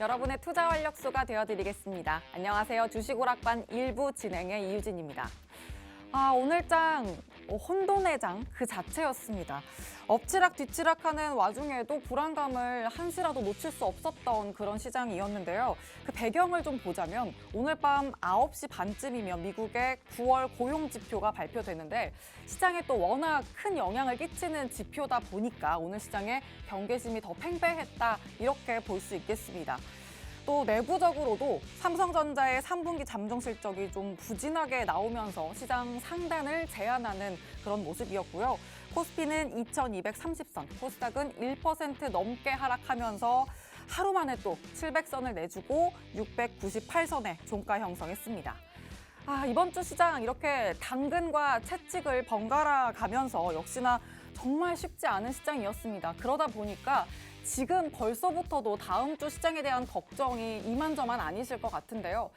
여러분의 투자 활력소가 되어드리겠습니다. 안녕하세요. 주식오락관 1부 진행의 이유진입니다. 오늘장 혼돈의 장 그 자체였습니다. 엎치락 뒤치락하는 와중에도 불안감을 한시라도 놓칠 수 없었던 그런 시장이었는데요. 그 배경을 좀 보자면 오늘 밤 9시 반쯤이면 미국의 9월 고용지표가 발표되는데 시장에 또 워낙 큰 영향을 끼치는 지표다 보니까 오늘 시장에 경계심이 더 팽배했다 이렇게 볼 수 있겠습니다. 또 내부적으로도 삼성전자의 3분기 잠정 실적이 좀 부진하게 나오면서 시장 상단을 제한하는 그런 모습이었고요. 코스피는 2230선, 코스닥은 1% 넘게 하락하면서 하루 만에 또 700선을 내주고 698선에 종가 형성했습니다. 이번 주 시장 이렇게 당근과 채찍을 번갈아 가면서 역시나 정말 쉽지 않은 시장이었습니다. 그러다 보니까 지금 벌써부터도 다음 주 시장에 대한 걱정이 이만저만 아니실 것 같은데요.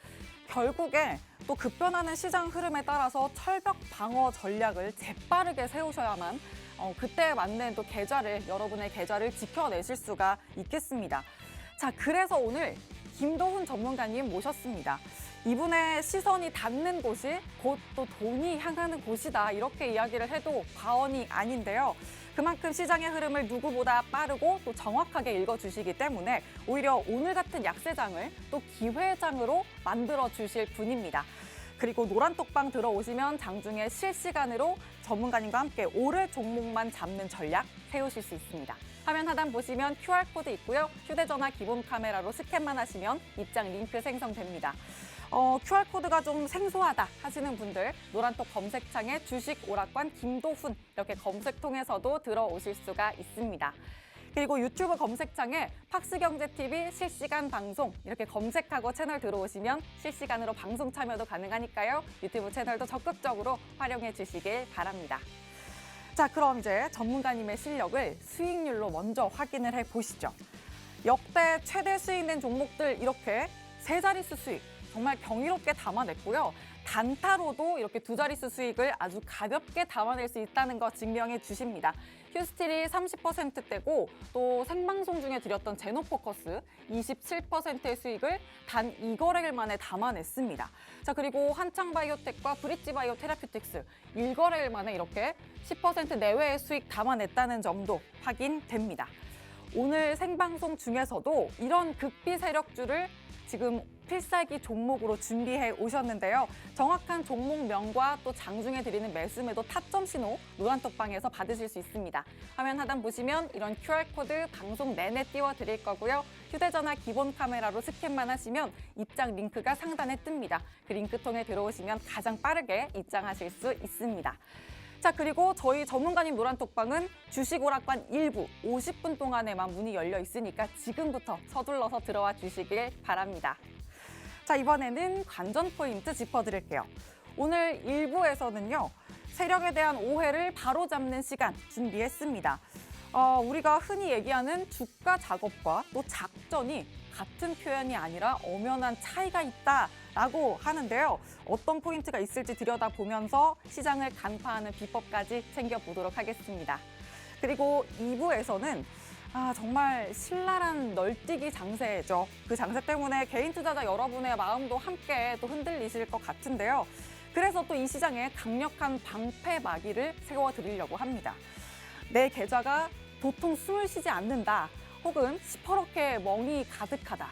결국에 또 급변하는 시장 흐름에 따라서 철벽 방어 전략을 재빠르게 세우셔야만 그때에 맞는 또 여러분의 계좌를 지켜내실 수가 있겠습니다. 자, 그래서 오늘 김도훈 전문가님 모셨습니다. 이분의 시선이 닿는 곳이 곧 또 돈이 향하는 곳이다 이렇게 이야기를 해도 과언이 아닌데요. 그만큼 시장의 흐름을 누구보다 빠르고 또 정확하게 읽어주시기 때문에 오히려 오늘 같은 약세장을 또 기회장으로 만들어주실 분입니다. 그리고 노란톡방 들어오시면 장중에 실시간으로 전문가님과 함께 오를 종목만 잡는 전략 세우실 수 있습니다. 화면 하단 보시면 QR코드 있고요. 휴대전화 기본 카메라로 스캔만 하시면 입장 링크 생성됩니다. QR코드가 좀 생소하다 하시는 분들 노란톡 검색창에 주식 오락관 김도훈 이렇게 검색 통해서도 들어오실 수가 있습니다. 그리고 유튜브 검색창에 팍스경제TV 실시간 방송 이렇게 검색하고 채널 들어오시면 실시간으로 방송 참여도 가능하니까요. 유튜브 채널도 적극적으로 활용해 주시길 바랍니다. 자, 그럼 이제 전문가님의 실력을 수익률로 먼저 확인을 해보시죠. 역대 최대 수익낸 종목들 이렇게 세 자릿수 수익 정말 경이롭게 담아냈고요. 단타로도 이렇게 두 자릿수 수익을 아주 가볍게 담아낼 수 있다는 거 증명해 주십니다. 휴스틸이 30%대고 또 생방송 중에 드렸던 제노포커스 27%의 수익을 단 2거래일 만에 담아냈습니다. 자, 그리고 한창바이오텍과 브릿지바이오 테라퓨틱스 1거래일 만에 이렇게 10% 내외의 수익 담아냈다는 점도 확인됩니다. 오늘 생방송 중에서도 이런 극비 세력주를 지금 필살기 종목으로 준비해 오셨는데요. 정확한 종목명과 또 장중에 드리는 매수매도 타점 신호 노란톡방에서 받으실 수 있습니다. 화면 하단 보시면 이런 QR코드 방송 내내 띄워드릴 거고요. 휴대전화 기본 카메라로 스캔만 하시면 입장 링크가 상단에 뜹니다. 그 링크 통해 들어오시면 가장 빠르게 입장하실 수 있습니다. 자, 그리고 저희 전문가님 노란톡방은 주식오락관 1부 50분 동안에만 문이 열려 있으니까 지금부터 서둘러서 들어와 주시길 바랍니다. 자, 이번에는 관전 포인트 짚어드릴게요. 오늘 1부에서는요. 세력에 대한 오해를 바로잡는 시간 준비했습니다. 우리가 흔히 얘기하는 주가 작업과 또 작전이 같은 표현이 아니라 엄연한 차이가 있다라고 하는데요. 어떤 포인트가 있을지 들여다보면서 시장을 간파하는 비법까지 챙겨보도록 하겠습니다. 그리고 2부에서는 정말 신랄한 널뛰기 장세죠. 그 장세 때문에 개인 투자자 여러분의 마음도 함께 또 흔들리실 것 같은데요. 그래서 또 이 시장에 강력한 방패 막이를 세워드리려고 합니다. 내 계좌가 도통 숨을 쉬지 않는다. 혹은 시퍼렇게 멍이 가득하다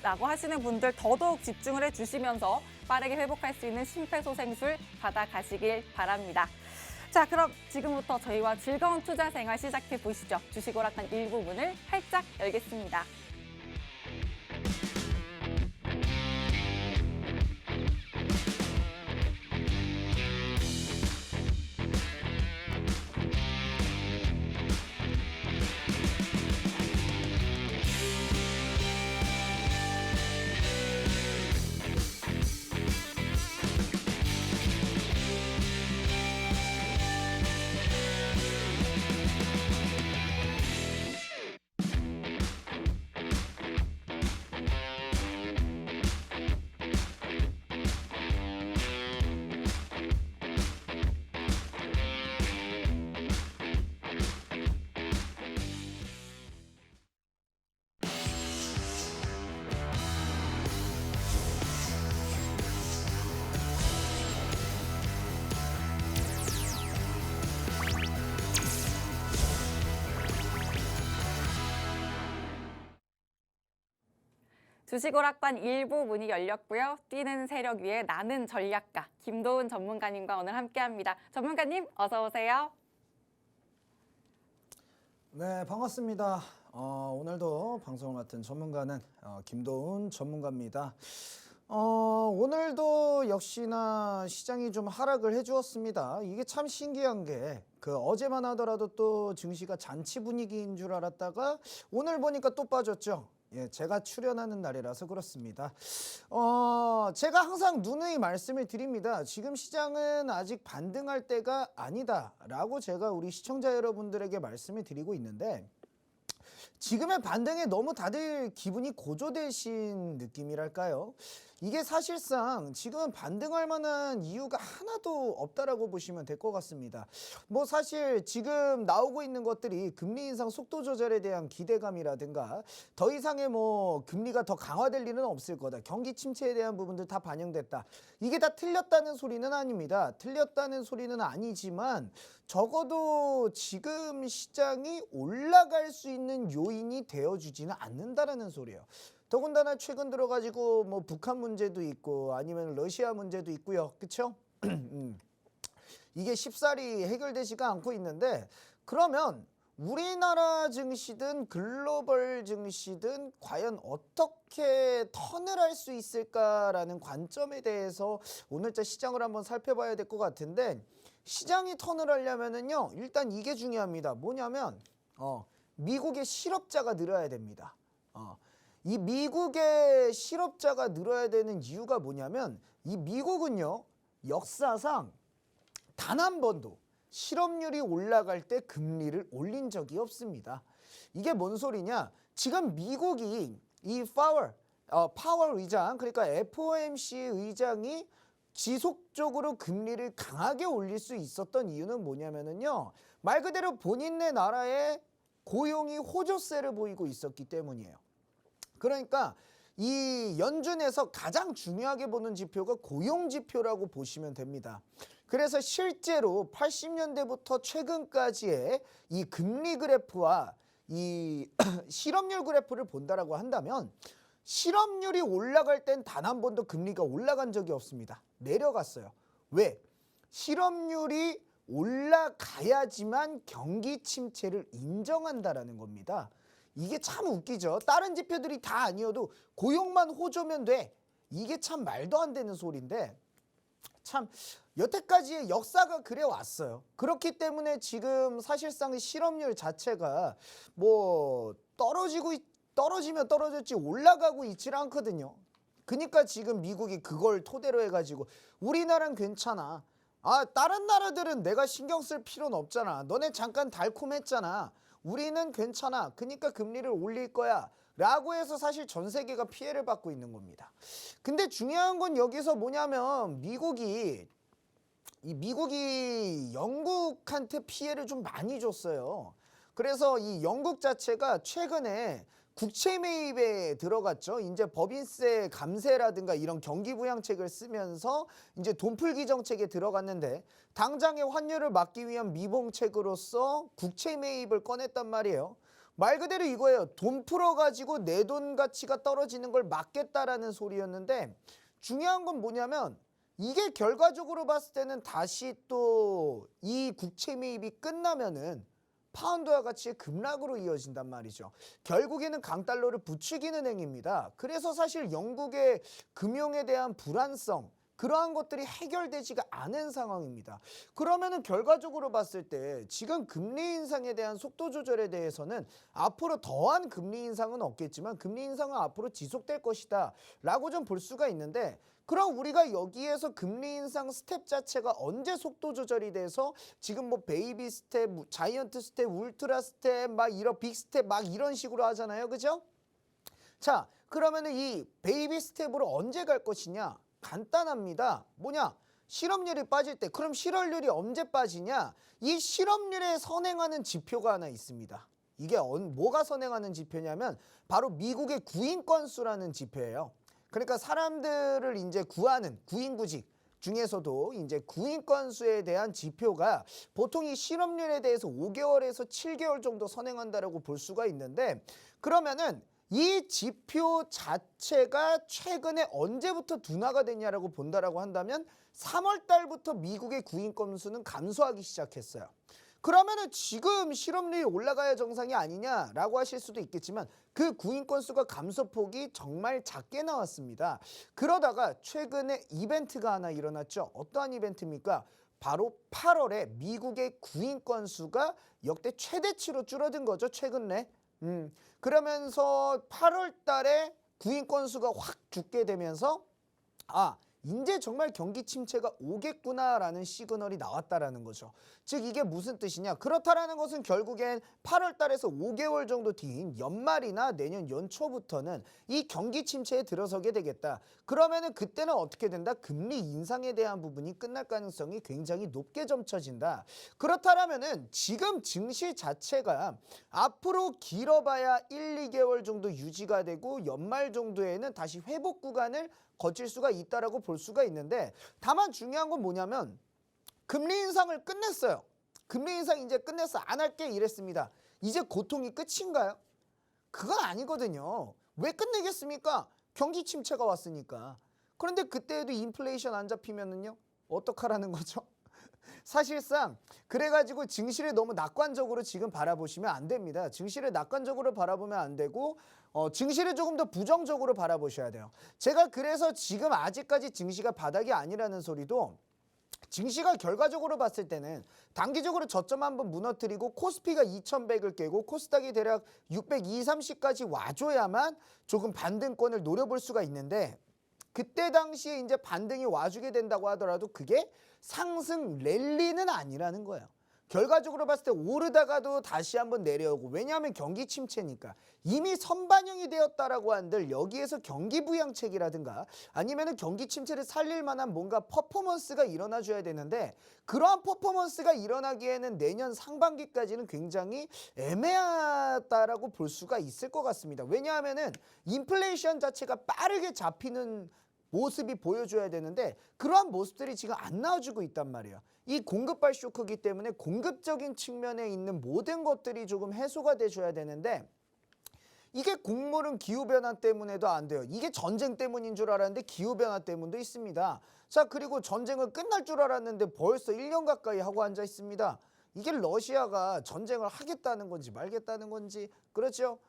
라고 하시는 분들 더더욱 집중을 해주시면서 빠르게 회복할 수 있는 심폐소생술 받아가시길 바랍니다. 자, 그럼 지금부터 저희와 즐거운 투자 생활 시작해 보시죠. 주식오락관 1부 문을 활짝 열겠습니다. 주식오락관 1부 문이 열렸고요. 뛰는 세력 위에 나는 전략가 김도훈 전문가님과 오늘 함께합니다. 전문가님 어서 오세요. 네, 반갑습니다. 오늘도 방송을 맡은 전문가는 김도훈 전문가입니다. 오늘도 역시나 시장이 좀 하락을 해주었습니다. 이게 참 신기한 게 어제만 하더라도 또 증시가 잔치 분위기인 줄 알았다가 오늘 보니까 또 빠졌죠. 예, 제가 출연하는 날이라서 그렇습니다. 제가 항상 누누이 말씀을 드립니다. 지금 시장은 아직 반등할 때가 아니다라고 제가 우리 시청자 여러분들에게 말씀을 드리고 있는데 지금의 반등에 너무 다들 기분이 고조되신 느낌이랄까요? 이게 사실상 지금은 반등할 만한 이유가 하나도 없다라고 보시면 될 것 같습니다. 뭐 사실 지금 나오고 있는 것들이 금리 인상 속도 조절에 대한 기대감이라든가 더 이상의 뭐 금리가 더 강화될 일은 없을 거다. 경기 침체에 대한 부분들 다 반영됐다. 이게 다 틀렸다는 소리는 아닙니다. 틀렸다는 소리는 아니지만 적어도 지금 시장이 올라갈 수 있는 요인이 되어주지는 않는다라는 소리예요. 더군다나 최근 들어가지고 뭐 북한 문제도 있고 아니면 러시아 문제도 있고요. 그렇죠? 이게 쉽사리 해결되지가 않고 있는데 그러면 우리나라 증시든 글로벌 증시든 과연 어떻게 턴을 할 수 있을까라는 관점에 대해서 오늘자 시장을 한번 살펴봐야 될 것 같은데 시장이 턴을 하려면은요 일단 이게 중요합니다. 뭐냐면 미국의 실업자가 늘어야 됩니다. 이 미국의 실업자가 늘어야 되는 이유가 뭐냐면 이 미국은요 역사상 단 한 번도 실업률이 올라갈 때 금리를 올린 적이 없습니다. 이게 뭔 소리냐? 지금 미국이 이 파월 의장 그러니까 FOMC 의장이 지속적으로 금리를 강하게 올릴 수 있었던 이유는 뭐냐면은요 말 그대로 본인네 나라에 고용이 호조세를 보이고 있었기 때문이에요. 그러니까 이 연준에서 가장 중요하게 보는 지표가 고용 지표라고 보시면 됩니다. 그래서 실제로 80년대부터 최근까지의 이 금리 그래프와 이 실업률 그래프를 본다라고 한다면 실업률이 올라갈 땐 단 한 번도 금리가 올라간 적이 없습니다. 내려갔어요. 왜? 실업률이 올라가야지만 경기 침체를 인정한다라는 겁니다. 이게 참 웃기죠. 다른 지표들이 다 아니어도 고용만 호조면 돼. 이게 참 말도 안 되는 소리인데 참 여태까지의 역사가 그래 왔어요. 그렇기 때문에 지금 사실상 실업률 자체가 뭐 떨어지면 떨어졌지 올라가고 있질 않거든요. 그러니까 지금 미국이 그걸 토대로 해가지고 우리나라는 괜찮아. 다른 나라들은 내가 신경 쓸 필요는 없잖아. 너네 잠깐 달콤했잖아. 우리는 괜찮아. 그러니까 금리를 올릴 거야. 라고 해서 사실 전 세계가 피해를 받고 있는 겁니다. 근데 중요한 건 여기서 뭐냐면 미국이 영국한테 피해를 좀 많이 줬어요. 그래서 이 영국 자체가 최근에 국채 매입에 들어갔죠. 이제 법인세 감세라든가 이런 경기부양책을 쓰면서 이제 돈풀기 정책에 들어갔는데 당장의 환율을 막기 위한 미봉책으로서 국채 매입을 꺼냈단 말이에요. 말 그대로 이거예요. 돈 풀어가지고 내 돈 가치가 떨어지는 걸 막겠다라는 소리였는데 중요한 건 뭐냐면 이게 결과적으로 봤을 때는 다시 또 이 국채 매입이 끝나면은 파운드와 같이 급락으로 이어진단 말이죠. 결국에는 강달러를 부추기는 행위입니다. 그래서 사실 영국의 금융에 대한 불안성 그러한 것들이 해결되지가 않은 상황입니다. 그러면은 결과적으로 봤을 때 지금 금리 인상에 대한 속도 조절에 대해서는 앞으로 더한 금리 인상은 없겠지만 금리 인상은 앞으로 지속될 것이다 라고 좀 볼 수가 있는데 그럼 우리가 여기에서 금리 인상 스텝 자체가 언제 속도 조절이 돼서 지금 뭐 베이비 스텝, 자이언트 스텝, 울트라 스텝 막 이런 빅 스텝 막 이런 식으로 하잖아요. 그죠? 자, 그러면은 이 베이비 스텝으로 언제 갈 것이냐? 간단합니다. 뭐냐? 실업률이 빠질 때. 그럼 실업률이 언제 빠지냐? 이 실업률에 선행하는 지표가 하나 있습니다. 이게 뭐가 선행하는 지표냐면 바로 미국의 구인 건수라는 지표예요. 그러니까 사람들을 이제 구하는 구인구직 중에서도 이제 구인 건수에 대한 지표가 보통 이 실업률에 대해서 5개월에서 7개월 정도 선행한다라고 볼 수가 있는데 그러면은 이 지표 자체가 최근에 언제부터 둔화가 됐냐라고 본다라고 한다면 3월 달부터 미국의 구인 건수는 감소하기 시작했어요. 그러면은 지금 실업률이 올라가야 정상이 아니냐라고 하실 수도 있겠지만 그 구인 건수가 감소폭이 정말 작게 나왔습니다. 그러다가 최근에 이벤트가 하나 일어났죠. 어떠한 이벤트입니까? 바로 8월에 미국의 구인 건수가 역대 최대치로 줄어든 거죠. 최근 내. 그러면서 8월 달에 구인 건수가 확 죽게 되면서 이제 정말 경기 침체가 오겠구나라는 시그널이 나왔다라는 거죠. 즉 이게 무슨 뜻이냐? 그렇다라는 것은 결국엔 8월 달에서 5개월 정도 뒤인 연말이나 내년 연초부터는 이 경기 침체에 들어서게 되겠다. 그러면은 그때는 어떻게 된다? 금리 인상에 대한 부분이 끝날 가능성이 굉장히 높게 점쳐진다. 그렇다라면은 지금 증시 자체가 앞으로 길어봐야 1, 2개월 정도 유지가 되고 연말 정도에는 다시 회복 구간을 거칠 수가 있다라고 볼 수가 있는데, 다만 중요한 건 뭐냐면 금리 인상을 끝냈어요. 금리 인상 이제 끝냈어. 안 할게 이랬습니다. 이제 고통이 끝인가요? 그건 아니거든요. 왜 끝내겠습니까? 경기 침체가 왔으니까. 그런데 그때에도 인플레이션 안 잡히면은요? 어떡하라는 거죠? 사실상 그래가지고 증시를 너무 낙관적으로 지금 바라보시면 안 됩니다. 증시를 낙관적으로 바라보면 안 되고 증시를 조금 더 부정적으로 바라보셔야 돼요. 제가 그래서 지금 아직까지 증시가 바닥이 아니라는 소리도, 증시가 결과적으로 봤을 때는 단기적으로 저점 한번 무너뜨리고 코스피가 2100을 깨고 코스닥이 대략 620, 30까지 와줘야만 조금 반등권을 노려볼 수가 있는데, 그때 당시에 이제 반등이 와주게 된다고 하더라도 그게 상승 랠리는 아니라는 거예요. 결과적으로 봤을 때 오르다가도 다시 한번 내려오고, 왜냐하면 경기 침체니까 이미 선반영이 되었다라고 한들 여기에서 경기 부양책이라든가 아니면은 경기 침체를 살릴 만한 뭔가 퍼포먼스가 일어나줘야 되는데, 그러한 퍼포먼스가 일어나기에는 내년 상반기까지는 굉장히 애매하다라고 볼 수가 있을 것 같습니다. 왜냐하면은 인플레이션 자체가 빠르게 잡히는 모습이 보여줘야 되는데 그러한 모습들이 지금 안 나와주고 있단 말이에요. 이 공급발 쇼크이기 때문에 공급적인 측면에 있는 모든 것들이 조금 해소가 돼줘야 되는데, 이게 곡물은 기후변화 때문에도 안 돼요. 이게 전쟁 때문인 줄 알았는데 기후변화 때문도 있습니다. 자, 그리고 전쟁은 끝날 줄 알았는데 벌써 1년 가까이 하고 앉아 있습니다. 이게 러시아가 전쟁을 하겠다는 건지 말겠다는 건지, 그렇죠?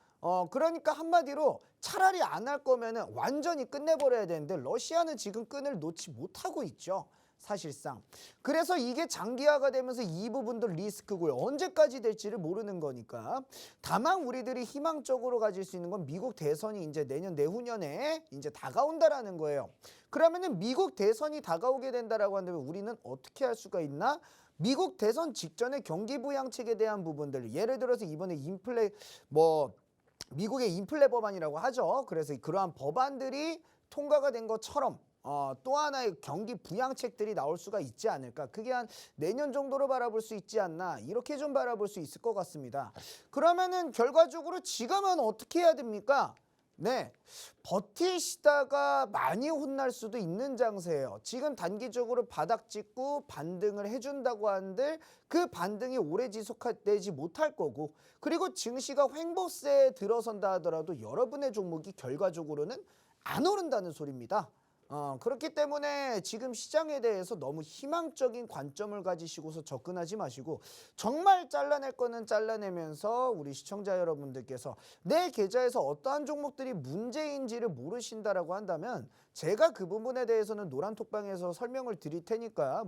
그러니까 한마디로 차라리 안 할 거면은 완전히 끝내버려야 되는데 러시아는 지금 끈을 놓지 못하고 있죠. 사실상. 그래서 이게 장기화가 되면서 이 부분도 리스크고요. 언제까지 될지를 모르는 거니까. 다만 우리들이 희망적으로 가질 수 있는 건 미국 대선이 이제 내년 내후년에 이제 다가온다라는 거예요. 그러면은 미국 대선이 다가오게 된다라고 한다면 우리는 어떻게 할 수가 있나? 미국 대선 직전에 경기 부양책에 대한 부분들, 예를 들어서 이번에 미국의 인플레 법안이라고 하죠. 그래서 그러한 법안들이 통과가 된 것처럼 또 하나의 경기 부양책들이 나올 수가 있지 않을까. 그게 한 내년 정도로 바라볼 수 있지 않나. 이렇게 좀 바라볼 수 있을 것 같습니다. 그러면은 결과적으로 지금은 어떻게 해야 됩니까? 네, 버티시다가 많이 혼날 수도 있는 장세예요. 지금 단기적으로 바닥 찍고 반등을 해준다고 한들 그 반등이 오래 지속되지 못할 거고, 그리고 증시가 횡보세에 들어선다 하더라도 여러분의 종목이 결과적으로는 안 오른다는 소리입니다. 그렇기 때문에 지금 시장에 대해서 너무 희망적인 관점을 가지시고서 접근하지 마시고, 정말 잘라낼 거는 잘라내면서 우리 시청자 여러분들께서 내 계좌에서 어떠한 종목들이 문제인지를 모르신다라고 한다면 제가 그 부분에 대해서는 노란톡방에서 설명을 드릴 테니까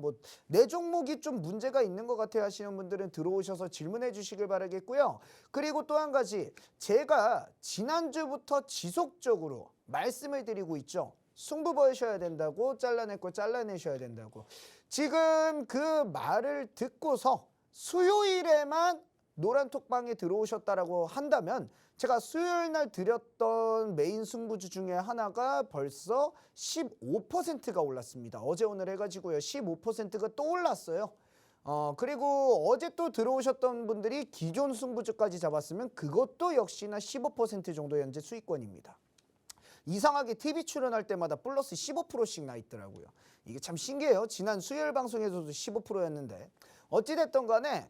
내 종목이 좀 문제가 있는 것 같아 하시는 분들은 들어오셔서 질문해 주시길 바라겠고요. 그리고 또 한 가지, 제가 지난주부터 지속적으로 말씀을 드리고 있죠. 승부 보셔야 된다고, 잘라낼 거 잘라내셔야 된다고. 지금 그 말을 듣고서 수요일에만 노란톡방에 들어오셨다라고 한다면 제가 수요일 날 드렸던 메인 승부주 중에 하나가 벌써 15%가 올랐습니다. 어제 오늘 해가지고요. 15%가 또 올랐어요. 그리고 어제 또 들어오셨던 분들이 기존 승부주까지 잡았으면 그것도 역시나 15% 정도 현재 수익권입니다. 이상하게 TV 출연할 때마다 플러스 15%씩 나 있더라고요. 이게 참 신기해요. 지난 수요일 방송에서도 15%였는데 어찌됐든 간에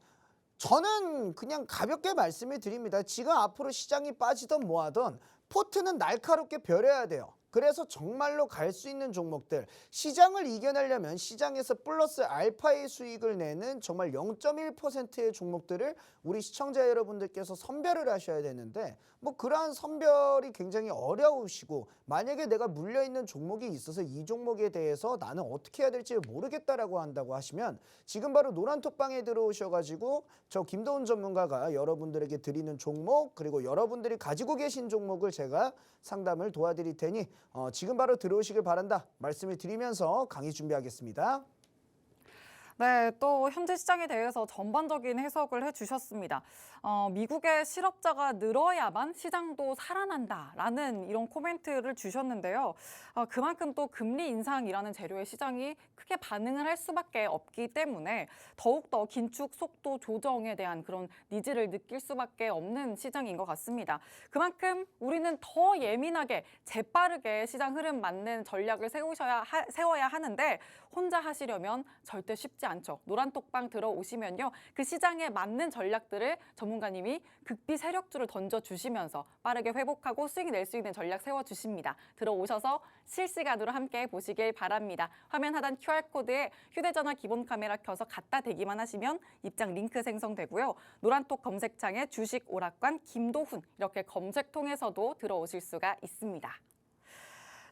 저는 그냥 가볍게 말씀을 드립니다. 지금 앞으로 시장이 빠지던 뭐하던 포트는 날카롭게 벼려야 돼요. 그래서 정말로 갈 수 있는 종목들, 시장을 이겨내려면 시장에서 플러스 알파의 수익을 내는 정말 0.1%의 종목들을 우리 시청자 여러분들께서 선별을 하셔야 되는데, 뭐 그러한 선별이 굉장히 어려우시고, 만약에 내가 물려있는 종목이 있어서 이 종목에 대해서 나는 어떻게 해야 될지 모르겠다라고 한다고 하시면, 지금 바로 노란톡방에 들어오셔가지고 저 김도훈 전문가가 여러분들에게 드리는 종목, 그리고 여러분들이 가지고 계신 종목을 제가 상담을 도와드릴 테니 지금 바로 들어오시길 바란다 말씀을 드리면서 강의 준비하겠습니다. 네, 또 현재 시장에 대해서 전반적인 해석을 해주셨습니다. 미국의 실업자가 늘어야만 시장도 살아난다라는 이런 코멘트를 주셨는데요. 그만큼 또 금리 인상이라는 재료의 시장이 크게 반응을 할 수밖에 없기 때문에 더욱더 긴축 속도 조정에 대한 그런 니즈를 느낄 수밖에 없는 시장인 것 같습니다. 그만큼 우리는 더 예민하게 재빠르게 시장 흐름 맞는 전략을 세워야 하는데, 혼자 하시려면 절대 쉽지 않죠. 노란톡방 들어오시면요, 그 시장에 맞는 전략들을 전문가님이 극비 세력주를 던져주시면서 빠르게 회복하고 수익 낼 수 있는 전략 세워주십니다. 들어오셔서 실시간으로 함께 보시길 바랍니다. 화면 하단 QR코드에 휴대전화 기본 카메라 켜서 갖다 대기만 하시면 입장 링크 생성되고요. 노란톡 검색창에 주식 오락관 김도훈 이렇게 검색 통해서도 들어오실 수가 있습니다.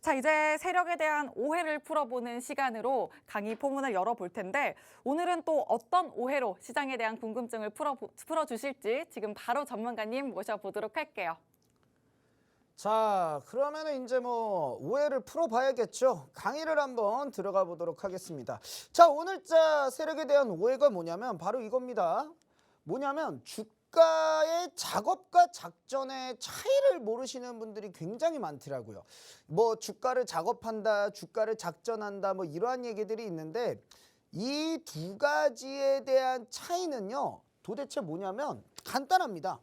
자, 이제 세력에 대한 오해를 풀어보는 시간으로 강의 포문을 열어볼 텐데, 오늘은 또 어떤 오해로 시장에 대한 궁금증을 풀어주실지 지금 바로 전문가님 모셔보도록 할게요. 자, 그러면은 이제 뭐 오해를 풀어봐야겠죠. 강의를 한번 들어가 보도록 하겠습니다. 자, 오늘자 세력에 대한 오해가 뭐냐면 바로 이겁니다. 뭐냐면 주가의 작업과 작전의 차이를 모르시는 분들이 굉장히 많더라고요. 뭐 주가를 작업한다, 주가를 작전한다, 뭐 이러한 얘기들이 있는데, 이 두 가지에 대한 차이는요, 도대체 뭐냐면 간단합니다.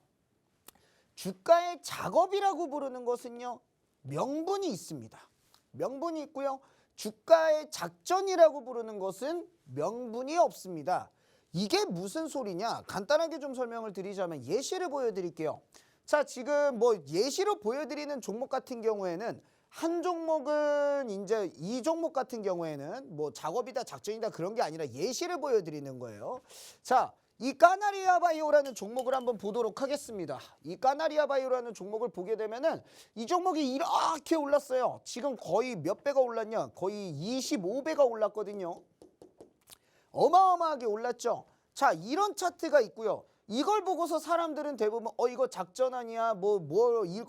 주가의 작업이라고 부르는 것은요, 명분이 있습니다. 명분이 있고요. 주가의 작전이라고 부르는 것은 명분이 없습니다. 이게 무슨 소리냐? 간단하게 좀 설명을 드리자면 예시를 보여드릴게요. 자, 지금 뭐 예시로 보여드리는 종목 같은 경우에는 한 종목은 이제 이 종목 같은 경우에는 뭐 작업이다 작전이다 그런 게 아니라 예시를 보여드리는 거예요. 자, 이 까나리아 바이오라는 종목을 한번 보도록 하겠습니다. 이 까나리아 바이오라는 종목을 보게 되면은 이 종목이 이렇게 올랐어요. 지금 거의 몇 배가 올랐냐? 거의 25배가 올랐거든요. 어마어마하게 올랐죠. 자, 이런 차트가 있고요. 이걸 보고서 사람들은 대부분 이거 작전 아니야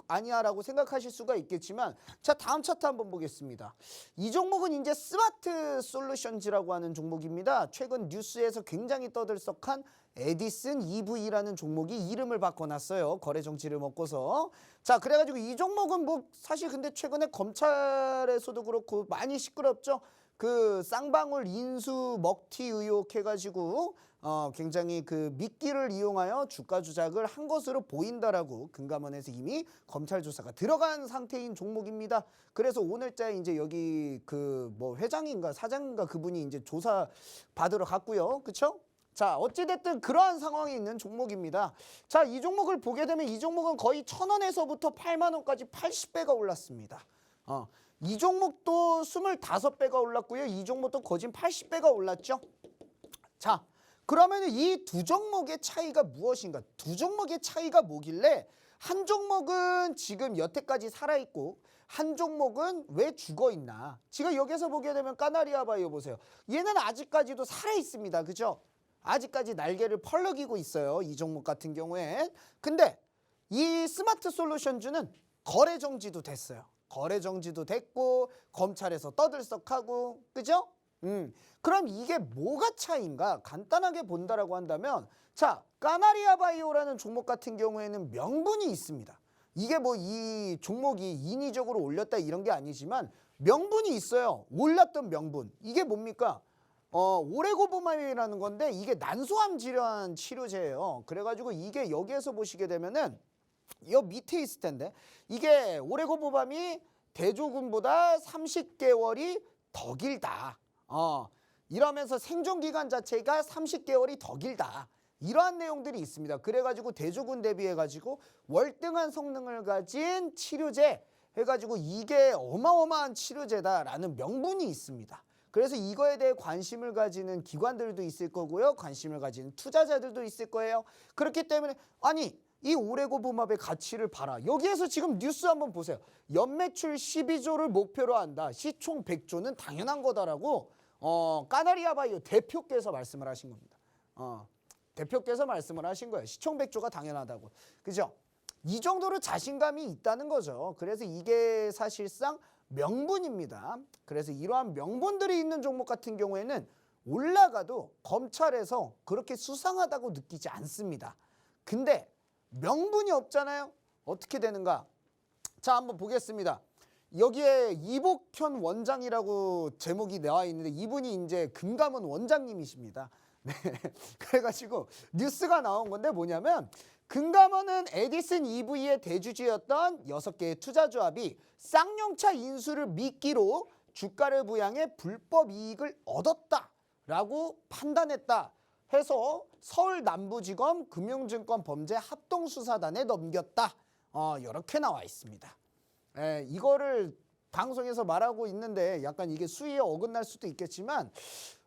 아니야 라고 생각하실 수가 있겠지만, 자, 다음 차트 한번 보겠습니다. 이 종목은 이제 스마트 솔루션즈라고 하는 종목입니다. 최근 뉴스에서 굉장히 떠들썩한 에디슨 EV라는 종목이 이름을 바꿔놨어요. 거래 정치를 먹고서. 자, 그래가지고 이 종목은 뭐 사실 근데 최근에 검찰에서도 그렇고 많이 시끄럽죠. 그 쌍방울 인수 먹튀 의혹 해가지고 굉장히 그 미끼를 이용하여 주가 조작을 한 것으로 보인다라고 금감원에서 이미 검찰 조사가 들어간 상태인 종목입니다. 그래서 오늘자에 이제 여기 그 뭐 회장인가 사장인가 그분이 이제 조사 받으러 갔고요. 그쵸? 자, 어찌됐든 그러한 상황이 있는 종목입니다. 자, 이 종목을 보게 되면 이 종목은 거의 1,000원에서부터 8만 원까지 80배가 올랐습니다. 이 종목도 25배가 올랐고요. 이 종목도 거진 80배가 올랐죠. 자, 그러면 이 두 종목의 차이가 무엇인가? 두 종목의 차이가 뭐길래 한 종목은 지금 여태까지 살아있고 한 종목은 왜 죽어있나? 지금 여기서 보게 되면 까나리아 바이오 보세요. 얘는 아직까지도 살아있습니다. 그죠? 아직까지 날개를 펄럭이고 있어요. 이 종목 같은 경우에. 근데 이 스마트 솔루션즈는 거래 정지도 됐어요. 거래 정지도 됐고 검찰에서 떠들썩하고, 그죠? 그럼 이게 뭐가 차이인가? 간단하게 본다라고 한다면, 자, 까나리아 바이오라는 종목 같은 경우에는 명분이 있습니다. 이게 뭐 이 종목이 인위적으로 올렸다 이런 게 아니지만 명분이 있어요. 올랐던 명분. 이게 뭡니까? 오레고보맘이라는 건데 이게 난소암 질환 치료제예요. 그래가지고 이게 여기에서 보시게 되면은 여 밑에 있을 텐데, 이게 오레고보밤이 대조군보다 30개월이 더 길다. 이러면서 생존 기간 자체가 30개월이 더 길다. 이러한 내용들이 있습니다. 그래가지고 대조군 대비해가지고 월등한 성능을 가진 치료제 해가지고 이게 어마어마한 치료제다라는 명분이 있습니다. 그래서 이거에 대해 관심을 가지는 기관들도 있을 거고요. 관심을 가지는 투자자들도 있을 거예요. 그렇기 때문에 아니 이 오레고봄합의 가치를 봐라. 여기에서 지금 뉴스 한번 보세요. 연매출 12조를 목표로 한다. 시총 100조는 당연한 거다라고 까나리아 바이오 대표께서 말씀을 하신 겁니다. 대표께서 말씀을 하신 거예요. 시총 100조가 당연하다고. 그죠? 이 정도로 자신감이 있다는 거죠. 그래서 이게 사실상 명분입니다. 그래서 이러한 명분들이 있는 종목 같은 경우에는 올라가도 검찰에서 그렇게 수상하다고 느끼지 않습니다. 근데 명분이 없잖아요. 어떻게 되는가? 자, 한번 보겠습니다. 여기에 이복현 원장이라고 제목이 나와 있는데 이분이 이제 금감원 원장님이십니다. 네. 그래가지고 뉴스가 나온 건데 뭐냐면 금감원은 에디슨 EV의 대주주였던 6개의 투자조합이 쌍용차 인수를 미끼로 주가를 부양해 불법 이익을 얻었다라고 판단했다 해서 서울 남부지검 금융증권범죄 합동수사단에 넘겼다. 이렇게 나와 있습니다. 이거를 방송에서 말하고 있는데 약간 이게 수위에 어긋날 수도 있겠지만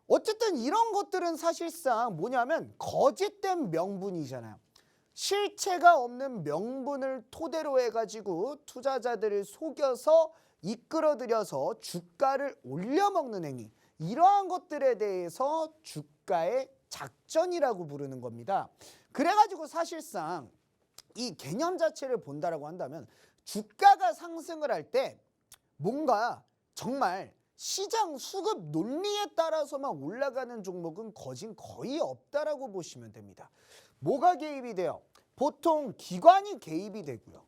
어쨌든 이런 것들은 사실상 뭐냐면 거짓된 명분이잖아요. 실체가 없는 명분을 토대로 해가지고 투자자들을 속여서 이끌어들여서 주가를 올려먹는 행위. 이러한 것들에 대해서 주가의 작전이라고 부르는 겁니다. 그래가지고 사실상 이 개념 자체를 본다라고 한다면 주가가 상승을 할 때 뭔가 정말 시장 수급 논리에 따라서만 올라가는 종목은 거의 없다라고 보시면 됩니다. 뭐가 개입이 돼요? 보통 기관이 개입이 되고요.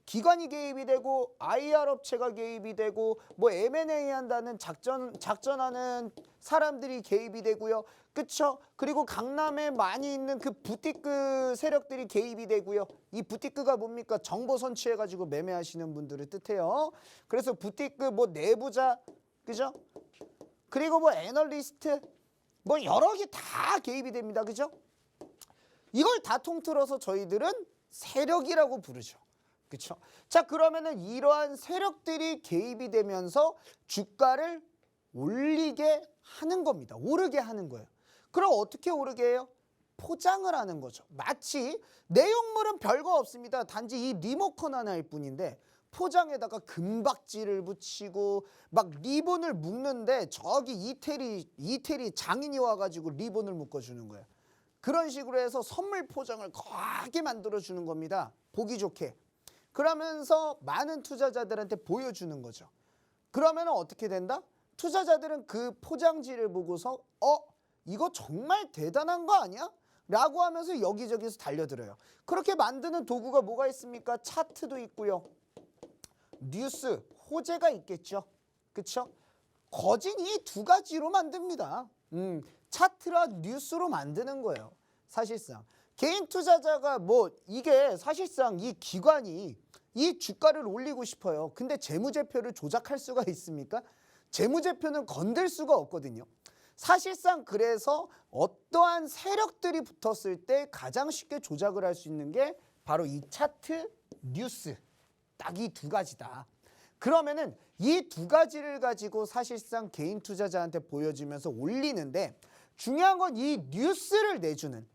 기관이 개입이 되고 IR 업체가 개입이 되고 뭐 M&A 한다는 작전하는 사람들이 개입이 되고요. 그쵸? 그리고 강남에 많이 있는 그 부티크 세력들이 개입이 되고요. 이 부티크가 뭡니까? 정보 선취해가지고 매매하시는 분들을 뜻해요. 그래서 부티크 뭐 내부자, 그죠? 그리고 뭐 애널리스트, 뭐 여러 개 다 개입이 됩니다. 그죠? 이걸 다 통틀어서 저희들은 세력이라고 부르죠. 그렇죠? 자, 그러면은 이러한 세력들이 개입이 되면서 주가를 올리게 하는 겁니다. 오르게 하는 거예요. 그럼 어떻게 오르게 해요? 포장을 하는 거죠. 마치 내용물은 별거 없습니다. 단지 이 리모컨 하나일 뿐인데 포장에다가 금박지를 붙이고 막 리본을 묶는데 저기 이태리 장인이 와가지고 리본을 묶어주는 거예요. 그런 식으로 해서 선물 포장을 거하게 만들어주는 겁니다. 보기 좋게. 그러면서 많은 투자자들한테 보여주는 거죠. 그러면 어떻게 된다? 투자자들은 그 포장지를 보고서 이거 정말 대단한 거 아니야? 라고 하면서 여기저기서 달려들어요. 그렇게 만드는 도구가 뭐가 있습니까? 차트도 있고요. 뉴스, 호재가 있겠죠. 그쵸? 거진 이 두 가지로 만듭니다. 차트라 뉴스로 만드는 거예요. 사실상. 개인 투자자가 뭐 이게 사실상 이 기관이 이 주가를 올리고 싶어요. 근데 재무제표를 조작할 수가 있습니까? 재무제표는 건들 수가 없거든요. 사실상 그래서 어떠한 세력들이 붙었을 때 가장 쉽게 조작을 할 수 있는 게 바로 이 차트, 뉴스. 딱 이 두 가지다. 그러면은 이 두 가지를 가지고 사실상 개인 투자자한테 보여주면서 올리는데 중요한 건 이 뉴스를 내주는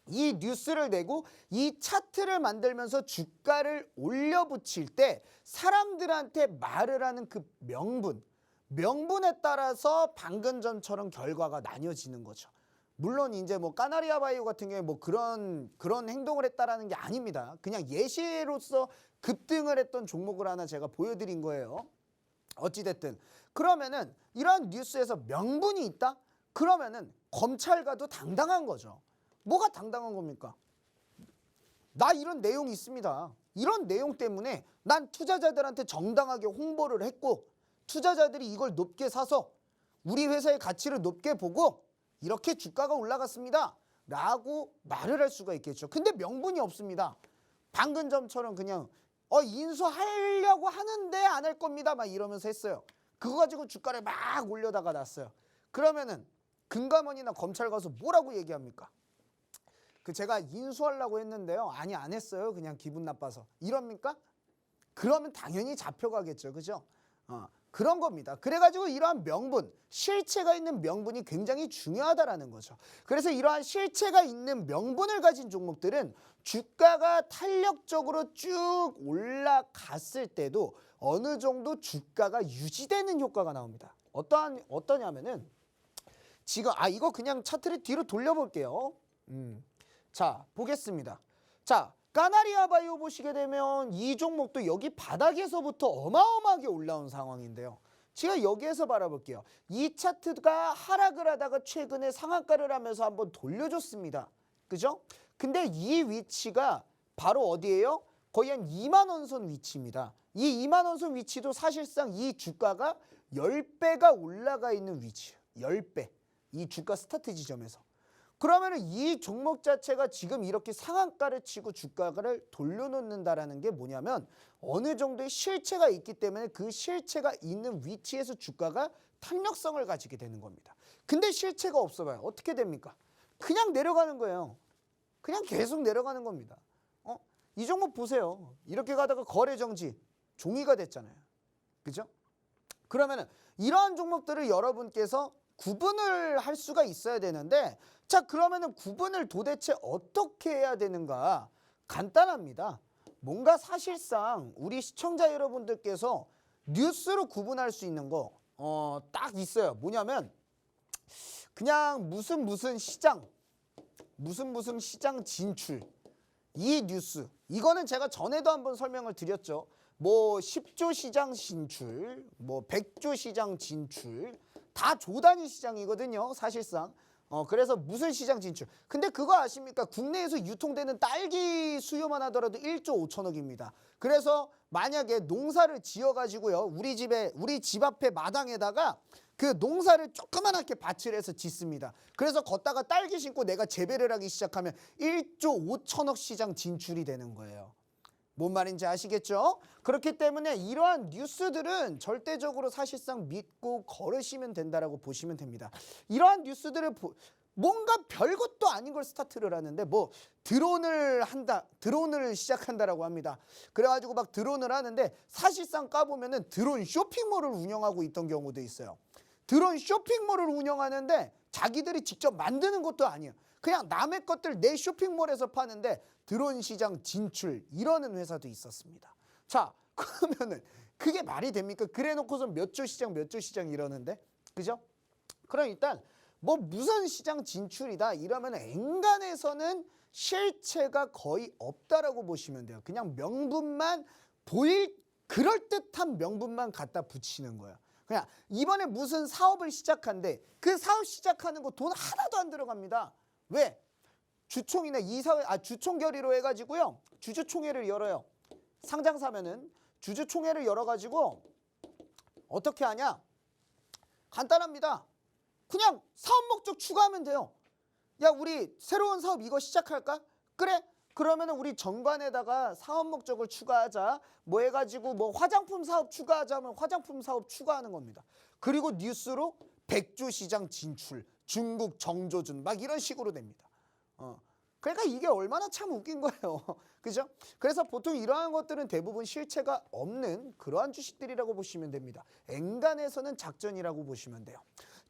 이 뉴스를 내고 이 차트를 만들면서 주가를 올려붙일 때 사람들한테 말을 하는 그 명분에 따라서 방금 전처럼 결과가 나뉘어지는 거죠. 물론 이제 뭐 까나리아 바이오 같은 경우에 뭐 그런 행동을 했다라는 게 아닙니다. 그냥 예시로서 급등을 했던 종목을 하나 제가 보여드린 거예요. 어찌됐든 그러면은 이런 뉴스에서 명분이 있다? 그러면은 검찰과도 당당한 거죠. 뭐가 당당한 겁니까? 나 이런 내용이 있습니다. 이런 내용 때문에 난 투자자들한테 정당하게 홍보를 했고 투자자들이 이걸 높게 사서 우리 회사의 가치를 높게 보고 이렇게 주가가 올라갔습니다. 라고 말을 할 수가 있겠죠. 근데 명분이 없습니다. 방금 전처럼 그냥 인수하려고 하는데 안 할 겁니다. 막 이러면서 했어요. 그거 가지고 주가를 막 올려다가 놨어요. 그러면은 금감원이나 검찰 가서 뭐라고 얘기합니까? 그 제가 인수하려고 했는데요. 아니 안 했어요. 그냥 기분 나빠서. 이럽니까? 그러면 당연히 잡혀가겠죠. 그죠? 그런 겁니다. 그래가지고 이러한 명분, 실체가 있는 명분이 굉장히 중요하다라는 거죠. 그래서 이러한 실체가 있는 명분을 가진 종목들은 주가가 탄력적으로 쭉 올라갔을 때도 어느 정도 주가가 유지되는 효과가 나옵니다. 어떠냐면은 지금 이거 그냥 차트를 뒤로 돌려볼게요. 자, 보겠습니다. 자, 까나리아 바이오 보시게 되면 이 종목도 여기 바닥에서부터 어마어마하게 올라온 상황인데요. 제가 여기에서 바라볼게요. 이 차트가 하락을 하다가 최근에 상한가를 하면서 한번 돌려줬습니다. 그죠? 근데 이 위치가 바로 어디예요? 거의 한 2만 원선 위치입니다. 이 2만 원선 위치도 사실상 이 주가가 10배가 올라가 있는 위치예요. 10배. 이 주가 스타트 지점에서. 그러면 이 종목 자체가 지금 이렇게 상한가를 치고 주가를 돌려놓는다라는 게 뭐냐면 어느 정도의 실체가 있기 때문에 그 실체가 있는 위치에서 주가가 탄력성을 가지게 되는 겁니다. 근데 실체가 없어봐요. 어떻게 됩니까? 그냥 내려가는 거예요. 그냥 계속 내려가는 겁니다. 이 종목 보세요. 이렇게 가다가 거래 정지, 종이가 됐잖아요. 그죠? 그러면은 이러한 종목들을 여러분께서 구분을 할 수가 있어야 되는데 자 그러면은 구분을 도대체 어떻게 해야 되는가? 간단합니다. 뭔가 사실상 우리 시청자 여러분들께서 뉴스로 구분할 수 있는 거 딱 있어요. 뭐냐면 그냥 무슨 시장 진출 이 뉴스 이거는 제가 전에도 한번 설명을 드렸죠. 뭐 10조 시장 진출, 뭐 100조 시장 진출 다 조단위 시장이거든요. 사실상. 그래서 무슨 시장 진출. 근데 그거 아십니까? 국내에서 유통되는 딸기 수요만 하더라도 1조 5천억입니다. 그래서 만약에 농사를 지어가지고요. 우리 집 앞에 마당에다가 그 농사를 조그만하게 밭을 해서 짓습니다. 그래서 걷다가 딸기 심고 내가 재배를 하기 시작하면 1조 5천억 시장 진출이 되는 거예요. 뭔 말인지 아시겠죠? 그렇기 때문에 이러한 뉴스들은 절대적으로 사실상 믿고 걸으시면 된다라고 보시면 됩니다. 이러한 뉴스들을 뭔가 별것도 아닌 걸 스타트를 하는데 뭐 드론을 시작한다라고 합니다. 그래가지고 막 드론을 하는데 사실상 까보면은 드론 쇼핑몰을 운영하고 있던 경우도 있어요. 드론 쇼핑몰을 운영하는데 자기들이 직접 만드는 것도 아니에요. 그냥 남의 것들 내 쇼핑몰에서 파는데 드론 시장 진출 이러는 회사도 있었습니다. 자 그러면은 그게 말이 됩니까? 그래 놓고서 몇 조 시장 이러는데 그죠? 그럼 일단 뭐 무슨 시장 진출이다 이러면 엔간해서는 실체가 거의 없다라고 보시면 돼요. 그냥 명분만 보일 그럴듯한 명분만 갖다 붙이는 거예요. 그냥 이번에 무슨 사업을 시작한대 그 사업 시작하는 거 돈 하나도 안 들어갑니다. 왜? 주총이나 주총 결의로 해가지고요. 주주총회를 열어요. 상장사면은 주주총회를 열어가지고 어떻게 하냐? 간단합니다. 그냥 사업 목적 추가하면 돼요. 야 우리 새로운 사업 이거 시작할까? 그래? 그러면은 우리 정관에다가 사업 목적을 추가하자. 뭐 해가지고 뭐 화장품 사업 추가하자면 화장품 사업 추가하는 겁니다. 그리고 뉴스로 백조 시장 진출, 중국 정조준 막 이런 식으로 됩니다. 그러니까 이게 얼마나 참 웃긴 거예요. 그죠? 그래서 보통 이러한 것들은 대부분 실체가 없는 그러한 주식들이라고 보시면 됩니다. 엔간해서는 작전이라고 보시면 돼요.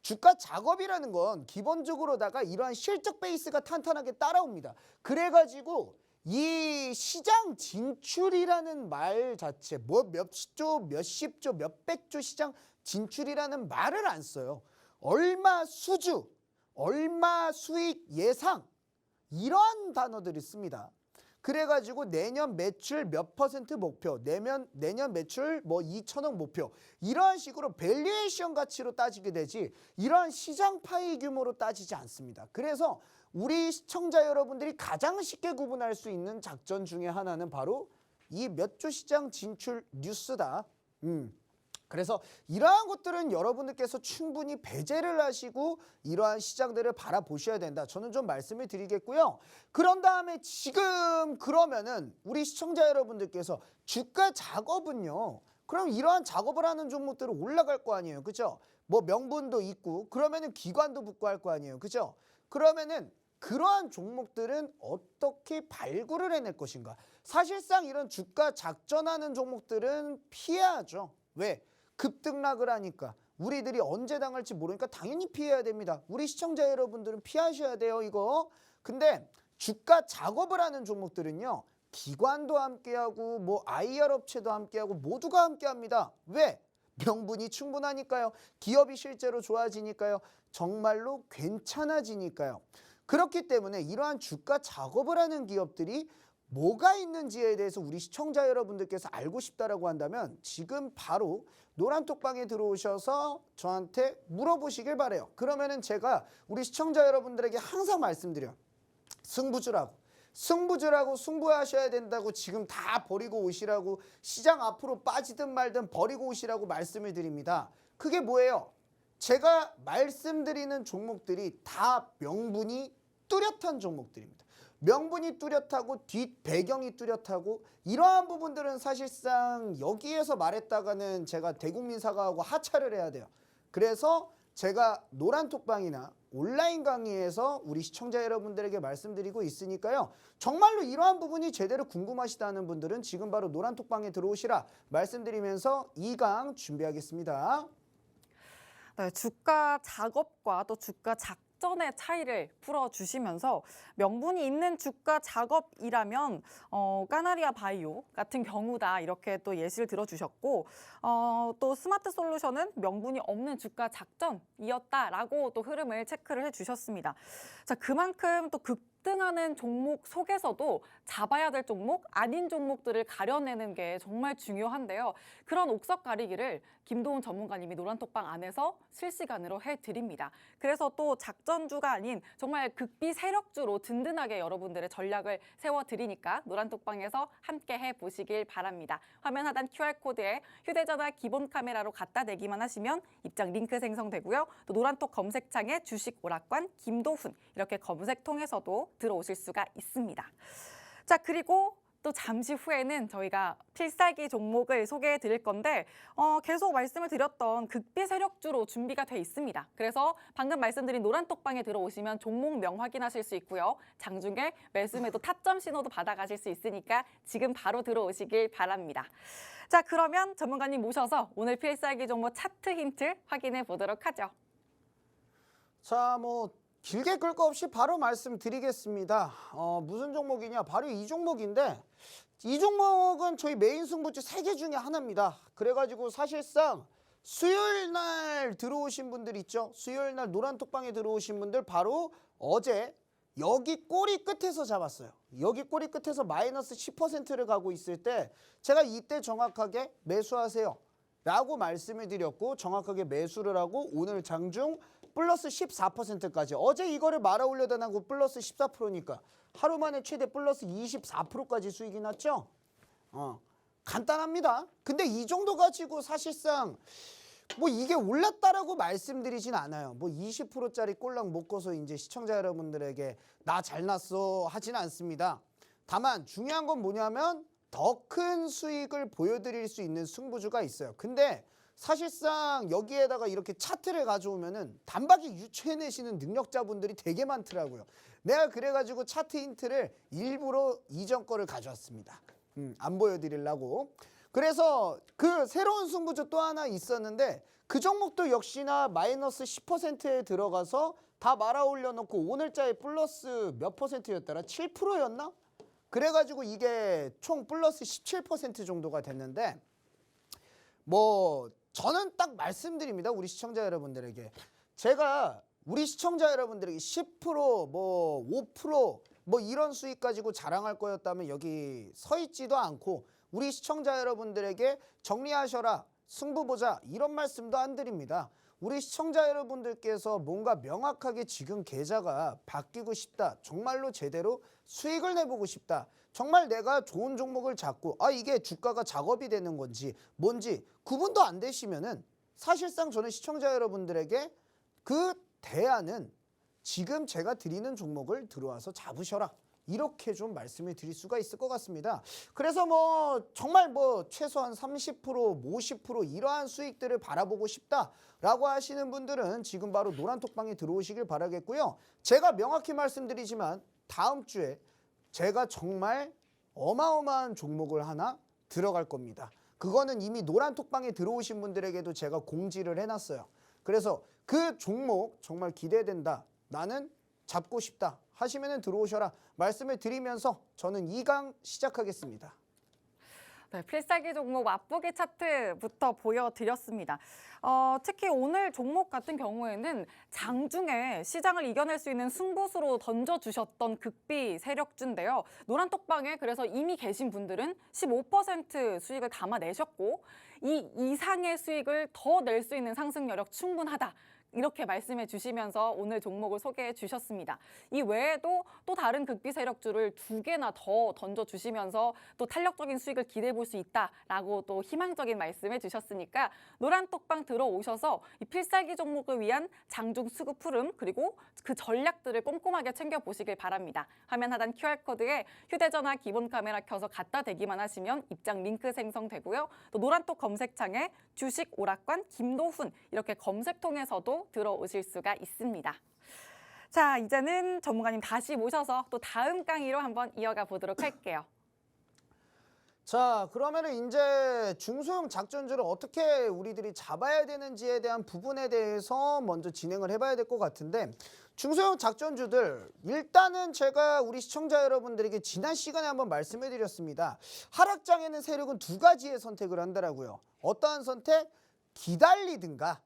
주가 작업이라는 건 기본적으로다가 이러한 실적 베이스가 탄탄하게 따라옵니다. 그래가지고 이 시장 진출이라는 말 자체 뭐 몇십조, 몇백조 시장 진출이라는 말을 안 써요. 얼마 수주, 얼마 수익 예상 이러한 단어들을 씁니다. 그래가지고 내년 매출 몇 퍼센트 목표, 내년 매출 뭐 2천억 목표 이러한 식으로 밸류에이션 가치로 따지게 되지 이러한 시장 파이 규모로 따지지 않습니다. 그래서 우리 시청자 여러분들이 가장 쉽게 구분할 수 있는 작전 중에 하나는 바로 이 몇 조 시장 진출 뉴스다. 그래서 이러한 것들은 여러분들께서 충분히 배제를 하시고 이러한 시장들을 바라보셔야 된다. 저는 좀 말씀을 드리겠고요. 그런 다음에 지금 그러면은 우리 시청자 여러분들께서 주가 작업은요. 그럼 이러한 작업을 하는 종목들은 올라갈 거 아니에요. 그죠? 뭐 명분도 있고 그러면은 기관도 붙고 할 거 아니에요. 그죠? 그러면은 그러한 종목들은 어떻게 발굴을 해낼 것인가. 사실상 이런 주가 작전하는 종목들은 피해야죠. 왜? 급등락을 하니까. 우리들이 언제 당할지 모르니까 당연히 피해야 됩니다. 우리 시청자 여러분들은 피하셔야 돼요, 이거. 근데 주가 작업을 하는 종목들은요, 기관도 함께하고 뭐 IR 업체도 함께하고 모두가 함께합니다. 왜? 명분이 충분하니까요. 기업이 실제로 좋아지니까요. 정말로 괜찮아지니까요. 그렇기 때문에 이러한 주가 작업을 하는 기업들이 뭐가 있는지에 대해서 우리 시청자 여러분들께서 알고 싶다라고 한다면 지금 바로 노란톡방에 들어오셔서 저한테 물어보시길 바래요. 그러면은 제가 우리 시청자 여러분들에게 항상 말씀드려요. 승부주라고 승부하셔야 된다고 지금 다 버리고 오시라고, 시장 앞으로 빠지든 말든 버리고 오시라고 말씀을 드립니다. 그게 뭐예요? 제가 말씀드리는 종목들이 다 명분이 뚜렷한 종목들입니다. 명분이 뚜렷하고 뒷 배경이 뚜렷하고 이러한 부분들은 사실상 여기에서 말했다가는 제가 대국민 사과하고 하차를 해야 돼요. 그래서 제가 노란톡방이나 온라인 강의에서 우리 시청자 여러분들에게 말씀드리고 있으니까요. 정말로 이러한 부분이 제대로 궁금하시다는 분들은 지금 바로 노란톡방에 들어오시라 말씀드리면서 2강 준비하겠습니다. 네, 주가 작업과 또 주가 작전의 차이를 풀어주시면서 명분이 있는 주가 작업이라면 까나리아 바이오 같은 경우다 이렇게 또 예시를 들어주셨고 또 스마트 솔루션은 명분이 없는 주가 작전이었다라고 또 흐름을 체크를 해주셨습니다. 자, 그만큼 또 급등하는 종목 속에서도 잡아야 될 종목, 아닌 종목들을 가려내는 게 정말 중요한데요. 그런 옥석 가리기를 김도훈 전문가님이 노란톡방 안에서 실시간으로 해드립니다. 그래서 또 작전주가 아닌 정말 극비 세력주로 든든하게 여러분들의 전략을 세워드리니까 노란톡방에서 함께 해보시길 바랍니다. 화면 하단 QR코드에 휴대전화 기본 카메라로 갖다 대기만 하시면 입장 링크 생성되고요. 또 노란톡 검색창에 주식 오락관 김도훈 이렇게 검색 통해서도 들어오실 수가 있습니다. 자, 그리고 또 잠시 후에는 저희가 필살기 종목을 소개해 드릴 건데 계속 말씀을 드렸던 극비 세력주로 준비가 돼 있습니다. 그래서 방금 말씀드린 노란톡방에 들어오시면 종목명 확인하실 수 있고요. 장중에 매수매도 타점 신호도 받아가실 수 있으니까 지금 바로 들어오시길 바랍니다. 자, 그러면 전문가님 모셔서 오늘 필살기 종목 차트 힌트 확인해 보도록 하죠. 자, 뭐 길게 끌 거 없이 바로 말씀드리겠습니다. 무슨 종목이냐? 바로 이 종목인데 이 종목은 저희 메인 승부주 3개 중에 하나입니다. 그래가지고 사실상 수요일 날 들어오신 분들 있죠? 수요일 날 노란톡방에 들어오신 분들 바로 어제 여기 꼬리 끝에서 잡았어요. 여기 꼬리 끝에서 마이너스 10%를 가고 있을 때 제가 이때 정확하게 매수하세요 라고 말씀을 드렸고 정확하게 매수를 하고 오늘 장중 플러스 14%까지 어제 이거를 말아 올려다 나고 플러스 14%니까 하루 만에 최대 플러스 24%까지 수익이 났죠. 간단합니다. 근데 이 정도 가지고 사실상 뭐 이게 올랐다라고 말씀드리진 않아요. 뭐 20%짜리 꼴랑 먹고서 이제 시청자 여러분들에게 나 잘났어 하진 않습니다. 다만 중요한 건 뭐냐면 더 큰 수익을 보여드릴 수 있는 승부주가 있어요. 근데 사실상 여기에다가 이렇게 차트를 가져오면은 단박에 유추해내시는 능력자분들이 되게 많더라고요. 내가 그래가지고 차트 힌트를 일부러 이전 거를 가져왔습니다. 안 보여드리려고. 그래서 그 새로운 승부주 또 하나 있었는데 그 종목도 역시나 마이너스 10%에 들어가서 다 말아 올려놓고 오늘자에 플러스 몇 %였더라? 7%였나? 그래가지고 이게 총 플러스 17% 정도가 됐는데 뭐 저는 딱 말씀드립니다. 우리 시청자 여러분들에게. 제가 우리 시청자 여러분들에게 10% 뭐 5% 뭐 이런 수익 가지고 자랑할 거였다면 여기 서 있지도 않고 우리 시청자 여러분들에게 정리하셔라, 승부 보자 이런 말씀도 안 드립니다. 우리 시청자 여러분들께서 뭔가 명확하게 지금 계좌가 바뀌고 싶다. 정말로 제대로 수익을 내보고 싶다. 정말 내가 좋은 종목을 잡고 이게 주가가 작업이 되는 건지 뭔지 구분도 안 되시면은 사실상 저는 시청자 여러분들에게 그 대안은 지금 제가 드리는 종목을 들어와서 잡으셔라. 이렇게 좀 말씀을 드릴 수가 있을 것 같습니다. 그래서 뭐 정말 뭐 최소한 30%, 50% 이러한 수익들을 바라보고 싶다라고 하시는 분들은 지금 바로 노란톡방에 들어오시길 바라겠고요. 제가 명확히 말씀드리지만 다음 주에 제가 정말 어마어마한 종목을 하나 들어갈 겁니다. 그거는 이미 노란톡방에 들어오신 분들에게도 제가 공지를 해놨어요. 그래서 그 종목 정말 기대된다. 나는 잡고 싶다 하시면 들어오셔라 말씀을 드리면서 저는 2강 시작하겠습니다. 네, 필살기 종목 맛보기 차트부터 보여드렸습니다. 특히 오늘 종목 같은 경우에는 장중에 시장을 이겨낼 수 있는 승부수로 던져주셨던 극비 세력주인데요. 노란톡방에 그래서 이미 계신 분들은 15% 수익을 담아내셨고 이 이상의 수익을 더 낼 수 있는 상승 여력 충분하다. 이렇게 말씀해 주시면서 오늘 종목을 소개해 주셨습니다. 이 외에도 또 다른 극비 세력주를 2개나 더 던져주시면서 또 탄력적인 수익을 기대해 볼 수 있다라고 또 희망적인 말씀해 주셨으니까 노란톡방 들어오셔서 이 필살기 종목을 위한 장중 수급 흐름 그리고 그 전략들을 꼼꼼하게 챙겨보시길 바랍니다. 화면 하단 QR코드에 휴대전화 기본 카메라 켜서 갖다 대기만 하시면 입장 링크 생성되고요. 또 노란톡 검색창에 주식 오락관 김도훈 이렇게 검색통해서도 들어오실 수가 있습니다. 자, 이제는 전문가님 다시 모셔서 또 다음 강의로 한번 이어가 보도록 할게요. 자, 그러면은 이제 중소형 작전주를 어떻게 우리들이 잡아야 되는지에 대한 부분에 대해서 먼저 진행을 해봐야 될 것 같은데 중소형 작전주들 일단은 제가 우리 시청자 여러분들에게 지난 시간에 한번 말씀해 드렸습니다. 하락장에는 세력은 2가지의 선택을 한다라고요. 어떠한 선택? 기다리든가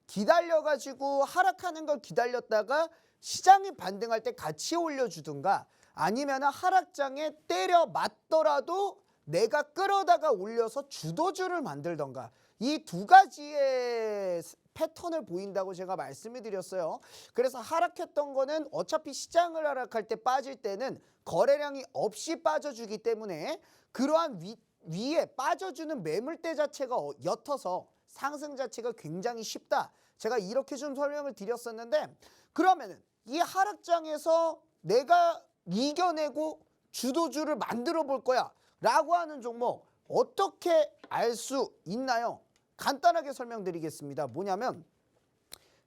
기다려가지고 하락하는 걸 기다렸다가 시장이 반등할 때 같이 올려주든가 아니면 하락장에 때려 맞더라도 내가 끌어다가 올려서 주도주를 만들던가 이 2가지의 패턴을 보인다고 제가 말씀을 드렸어요. 그래서 하락했던 거는 어차피 시장을 하락할 때 빠질 때는 거래량이 없이 빠져주기 때문에 그러한 위에 빠져주는 매물대 자체가 옅어서 상승 자체가 굉장히 쉽다. 제가 이렇게 좀 설명을 드렸었는데 그러면은 이 하락장에서 내가 이겨내고 주도주를 만들어 볼 거야 라고 하는 종목 어떻게 알 수 있나요? 간단하게 설명드리겠습니다. 뭐냐면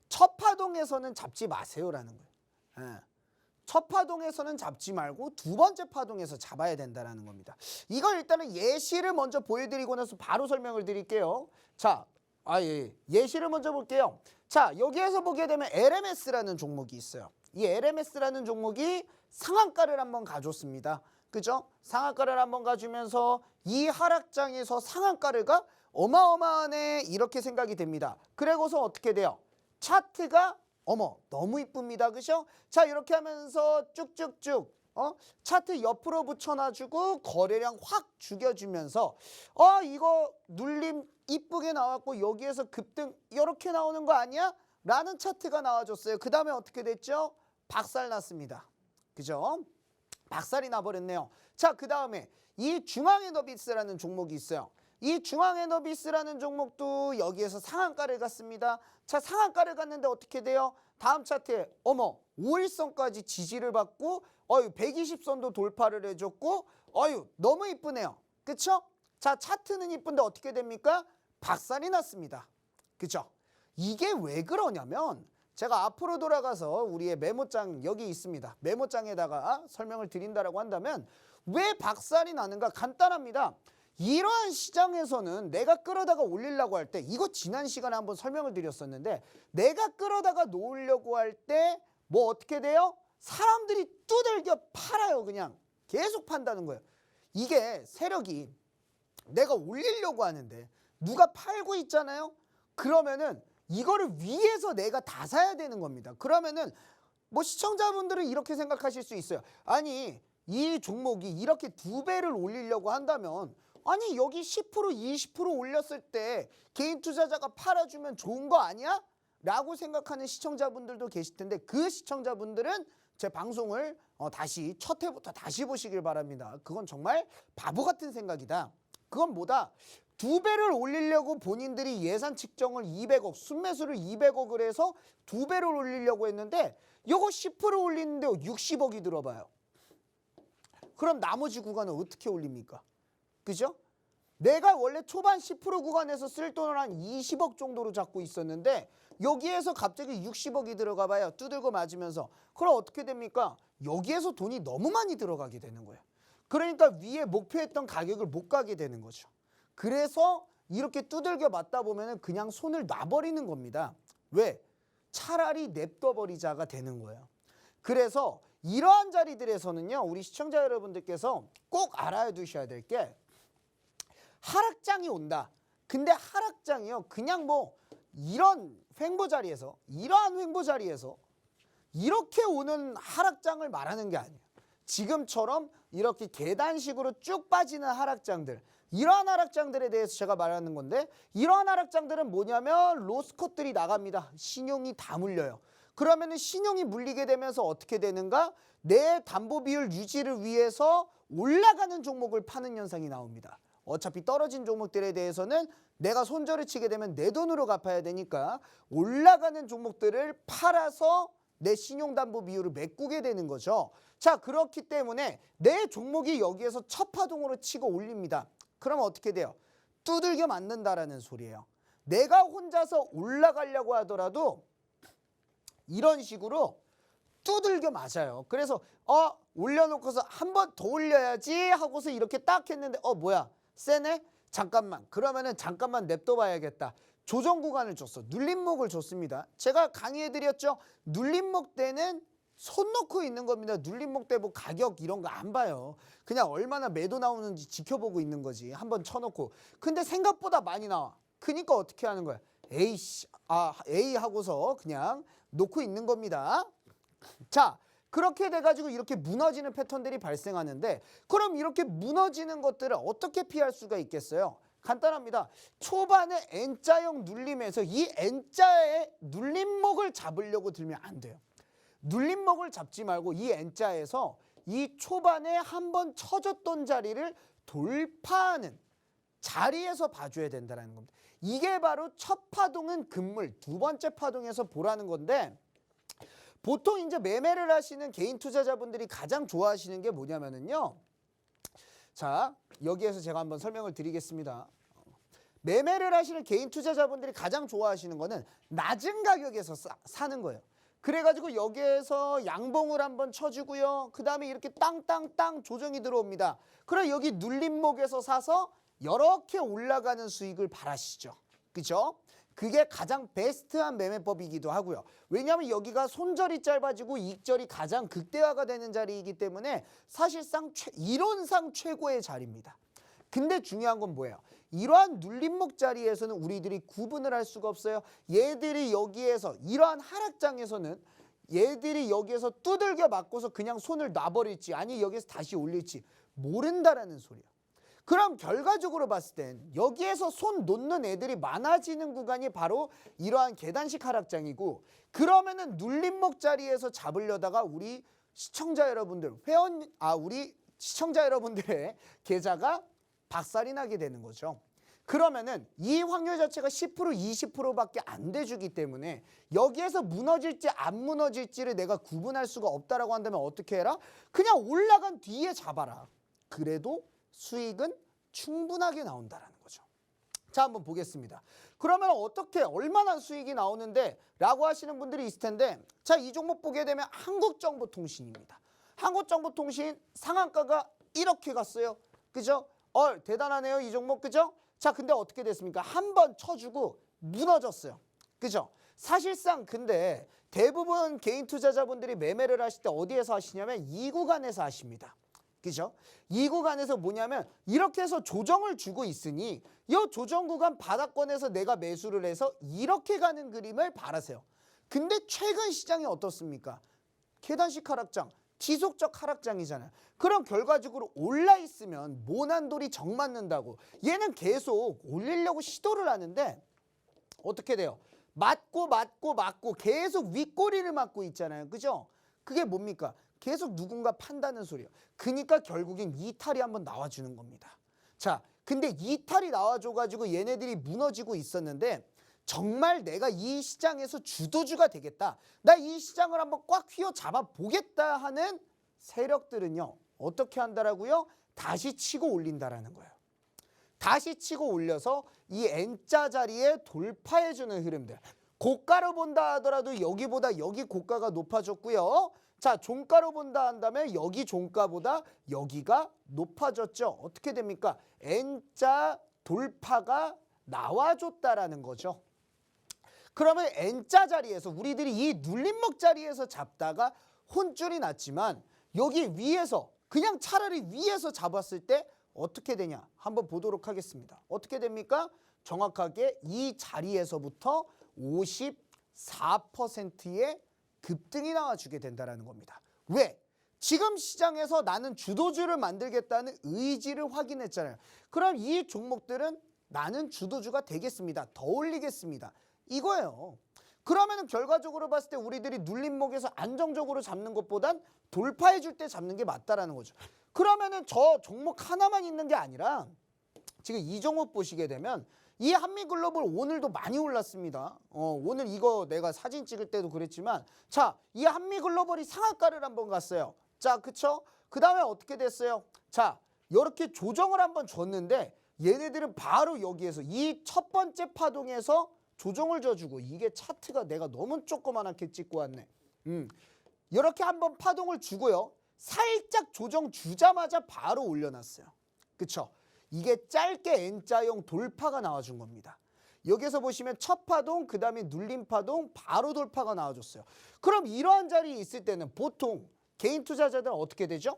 첫 파동에서는 잡지 마세요라는 거예요. 예. 첫 파동에서는 잡지 말고 2번째 파동에서 잡아야 된다는 겁니다. 이걸 일단은 예시를 먼저 보여드리고 나서 바로 설명을 드릴게요. 자, 예시를 먼저 볼게요. 자, 여기에서 보게 되면 LMS라는 종목이 있어요. 이 LMS라는 종목이 상한가를 한번 가줬습니다. 그죠? 상한가를 한번 가주면서 이 하락장에서 상한가가 어마어마하네 이렇게 생각이 됩니다. 그리고서 어떻게 돼요? 차트가 어머 너무 이쁩니다. 그죠? 자, 이렇게 하면서 쭉쭉쭉 차트 옆으로 붙여놔주고 거래량 확 죽여주면서 이거 눌림 이쁘게 나왔고 여기에서 급등 이렇게 나오는 거 아니야? 라는 차트가 나와줬어요. 그 다음에 어떻게 됐죠? 박살 났습니다. 그죠? 박살이 나버렸네요. 자, 그 다음에 이 중앙에너비스라는 종목이 있어요. 이 중앙에너비스라는 종목도 여기에서 상한가를 갔습니다. 자, 상한가를 갔는데 어떻게 돼요? 다음 차트에 어머 5일선까지 지지를 받고 120선도 돌파를 해줬고 너무 이쁘네요. 그쵸? 자, 차트는 이쁜데 어떻게 됩니까? 박살이 났습니다. 그쵸? 이게 왜 그러냐면 제가 앞으로 돌아가서 우리의 메모장 여기 있습니다. 메모장에다가 설명을 드린다라고 한다면 왜 박살이 나는가 간단합니다. 이러한 시장에서는 내가 끌어다가 올리려고 할 때 이거 지난 시간에 한번 설명을 드렸었는데 내가 끌어다가 놓으려고 할 때 뭐 어떻게 돼요? 사람들이 두들겨 팔아요. 그냥 계속 판다는 거예요. 이게 세력이 내가 올리려고 하는데 누가 팔고 있잖아요. 그러면은 이거를 위에서 내가 다 사야 되는 겁니다. 그러면은 뭐 시청자분들은 이렇게 생각하실 수 있어요. 아니 이 종목이 이렇게 2배를 올리려고 한다면 아니 여기 10% 20% 올렸을 때 개인 투자자가 팔아주면 좋은 거 아니야? 라고 생각하는 시청자분들도 계실 텐데 그 시청자분들은 제 방송을 다시 첫 회부터 다시 보시길 바랍니다. 그건 정말 바보 같은 생각이다. 그건 뭐다? 2배를 올리려고 본인들이 예산 측정을 200억, 순매수를 200억을 해서 2배를 올리려고 했는데 이거 10% 올리는데 60억이 들어봐요. 그럼 나머지 구간은 어떻게 올립니까? 그죠? 내가 원래 초반 10% 구간에서 쓸 돈을 한 20억 정도로 잡고 있었는데 여기에서 갑자기 60억이 들어가 봐요. 두들겨 맞으면서. 그럼 어떻게 됩니까? 여기에서 돈이 너무 많이 들어가게 되는 거예요. 그러니까 위에 목표했던 가격을 못 가게 되는 거죠. 그래서 이렇게 두들겨 맞다 보면 그냥 손을 놔버리는 겁니다. 왜? 차라리 냅둬버리자가 되는 거예요. 그래서 이러한 자리들에서는요, 우리 시청자 여러분들께서 꼭 알아야 두셔야 될 게 하락장이 온다. 근데 하락장이요, 그냥 뭐 이런 횡보 자리에서, 이러한 횡보 자리에서 이렇게 오는 하락장을 말하는 게 아니에요. 지금처럼 이렇게 계단식으로 쭉 빠지는 하락장들, 이러한 하락장들에 대해서 제가 말하는 건데, 이러한 하락장들은 뭐냐면 로스컷들이 나갑니다. 신용이 다 물려요. 그러면은 신용이 물리게 되면서 어떻게 되는가? 내 담보 비율 유지를 위해서 올라가는 종목을 파는 현상이 나옵니다. 어차피 떨어진 종목들에 대해서는 내가 손절을 치게 되면 내 돈으로 갚아야 되니까 올라가는 종목들을 팔아서 내 신용담보 비율을 메꾸게 되는 거죠. 자, 그렇기 때문에 내 종목이 여기에서 첫 파동으로 치고 올립니다. 그럼 어떻게 돼요? 두들겨 맞는다라는 소리예요. 내가 혼자서 올라가려고 하더라도 이런 식으로 두들겨 맞아요. 그래서 올려놓고서 한 번 더 올려야지 하고서 이렇게 딱 했는데 뭐야? 세네? 잠깐만. 그러면은 잠깐만 냅둬 봐야겠다. 조정 구간을 줬어. 눌림목을 줬습니다. 제가 강의해드렸죠. 눌림목 때는 손 놓고 있는 겁니다. 눌림목 때 뭐 가격 이런 거 안 봐요. 그냥 얼마나 매도 나오는지 지켜보고 있는 거지. 한번 쳐놓고. 근데 생각보다 많이 나와. 그러니까 어떻게 하는 거야? A 하고서 그냥 놓고 있는 겁니다. 자, 그렇게 돼가지고 이렇게 무너지는 패턴들이 발생하는데, 그럼 이렇게 무너지는 것들을 어떻게 피할 수가 있겠어요? 간단합니다. 초반에 N자형 눌림에서 이 N자의 눌림목을 잡으려고 들면 안 돼요. 눌림목을 잡지 말고 이 N자에서 이 초반에 한번 쳐줬던 자리를 돌파하는 자리에서 봐줘야 된다는 겁니다. 이게 바로 첫 파동은 금물, 두 번째 파동에서 보라는 건데, 보통 이제 매매를 하시는 개인 투자자분들이 가장 좋아하시는 게 뭐냐면은요. 자, 여기에서 제가 한번 설명을 드리겠습니다. 매매를 하시는 개인 투자자분들이 가장 좋아하시는 거는 낮은 가격에서 사는 거예요. 그래가지고 여기에서 양봉을 한번 쳐주고요. 그 다음에 이렇게 땅땅땅 조정이 들어옵니다. 그럼 여기 눌림목에서 사서 이렇게 올라가는 수익을 바라시죠. 그죠? 그게 가장 베스트한 매매법이기도 하고요. 왜냐하면 여기가 손절이 짧아지고 이익절이 가장 극대화가 되는 자리이기 때문에 사실상 이론상 최고의 자리입니다. 근데 중요한 건 뭐예요? 이러한 눌림목 자리에서는 우리들이 구분을 할 수가 없어요. 얘들이 여기에서 이러한 하락장에서는 얘들이 여기에서 두들겨 맞고서 그냥 손을 놔버릴지 아니 여기에서 다시 올릴지 모른다라는 소리예요. 그럼 결과적으로 봤을 땐 여기에서 손 놓는 애들이 많아지는 구간이 바로 이러한 계단식 하락장이고, 그러면은 눌림목 자리에서 잡으려다가 우리 시청자 여러분들 우리 시청자 여러분들의 계좌가 박살이 나게 되는 거죠. 그러면은 이 확률 자체가 10% 20%밖에 안 돼주기 때문에 여기에서 무너질지 안 무너질지를 내가 구분할 수가 없다라고 한다면 어떻게 해라? 그냥 올라간 뒤에 잡아라. 그래도 수익은 충분하게 나온다라는 거죠. 자, 한번 보겠습니다. 그러면 어떻게 얼마나 수익이 나오는데 라고 하시는 분들이 있을 텐데, 자, 이 종목 보게 되면 한국정보통신입니다. 한국정보통신 상한가가 이렇게 갔어요. 그죠? 대단하네요, 이 종목. 그죠? 자, 근데 어떻게 됐습니까? 한 번 쳐주고 무너졌어요. 그죠? 사실상 근데 대부분 개인 투자자분들이 매매를 하실 때 어디에서 하시냐면 이 구간에서 하십니다. 그죠? 이 구간에서 뭐냐면 이렇게 해서 조정을 주고 있으니 이 조정 구간 바닥권에서 내가 매수를 해서 이렇게 가는 그림을 바라세요. 근데 최근 시장이 어떻습니까? 계단식 하락장, 지속적 하락장이잖아요. 그럼 결과적으로 올라 있으면 모난돌이 정 맞는다고 얘는 계속 올리려고 시도를 하는데 어떻게 돼요? 맞고 계속 윗꼬리를 맞고 있잖아요. 그죠? 그게 뭡니까? 계속 누군가 판다는 소리예요. 그러니까 결국엔 이탈이 한번 나와주는 겁니다. 자, 근데 이탈이 나와줘가지고 얘네들이 무너지고 있었는데 정말 내가 이 시장에서 주도주가 되겠다. 나 이 시장을 한번 꽉 휘어잡아 보겠다 하는 세력들은요. 어떻게 한다라고요? 다시 치고 올린다라는 거예요. 다시 치고 올려서 이 N자 자리에 돌파해주는 흐름들. 고가로 본다 하더라도 여기보다 여기 고가가 높아졌고요. 자, 종가로 본다 한다면 여기 종가보다 여기가 높아졌죠. 어떻게 됩니까? N자 돌파가 나와줬다라는 거죠. 그러면 N자 자리에서 우리들이 이 눌림목 자리에서 잡다가 혼줄이 났지만 여기 위에서 그냥 차라리 위에서 잡았을 때 어떻게 되냐 한번 보도록 하겠습니다. 어떻게 됩니까? 정확하게 이 자리에서부터 54%의 급등이 나와주게 된다는 겁니다. 왜? 지금 시장에서 나는 주도주를 만들겠다는 의지를 확인했잖아요. 그럼 이 종목들은 나는 주도주가 되겠습니다. 더 올리겠습니다. 이거예요. 그러면 결과적으로 봤을 때 우리들이 눌림목에서 안정적으로 잡는 것보단 돌파해 줄 때 잡는 게 맞다라는 거죠. 그러면은 저 종목 하나만 있는 게 아니라 지금 이 종목 보시게 되면 이 한미글로벌 오늘도 많이 올랐습니다. 오늘 이거 내가 사진 찍을 때도 그랬지만 자, 이 한미글로벌이 상한가를 한번 갔어요. 자, 그쵸? 그 다음에 어떻게 됐어요? 자, 이렇게 조정을 한번 줬는데 얘네들은 바로 여기에서 이 첫 번째 파동에서 조정을 줘주고 이게 차트가 내가 너무 조그만하게 찍고 왔네. 이렇게 한번 파동을 주고요. 살짝 조정 주자마자 바로 올려놨어요. 그쵸? 이게 짧게 N자형 돌파가 나와준 겁니다. 여기서 보시면 첫 파동, 그 다음에 눌림 파동, 바로 돌파가 나와줬어요. 그럼 이러한 자리에 있을 때는 보통 개인 투자자들은 어떻게 되죠?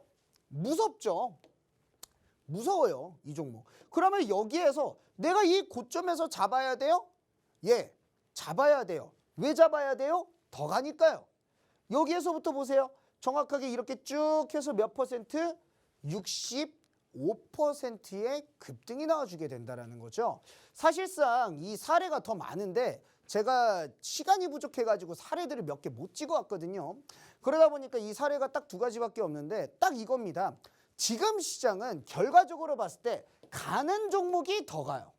무섭죠. 무서워요, 이 종목. 그러면 여기에서 내가 이 고점에서 잡아야 돼요? 예, 잡아야 돼요. 왜 잡아야 돼요? 더 가니까요. 여기에서부터 보세요. 정확하게 이렇게 쭉 해서 몇 퍼센트? 65%의 급등이 나와주게 된다는 거죠. 사실상 이 사례가 더 많은데 제가 시간이 부족해가지고 사례들을 몇 개 못 찍어왔거든요. 그러다 보니까 이 사례가 딱 2가지밖에 없는데 딱 이겁니다. 지금 시장은 결과적으로 봤을 때 가는 종목이 더 가요.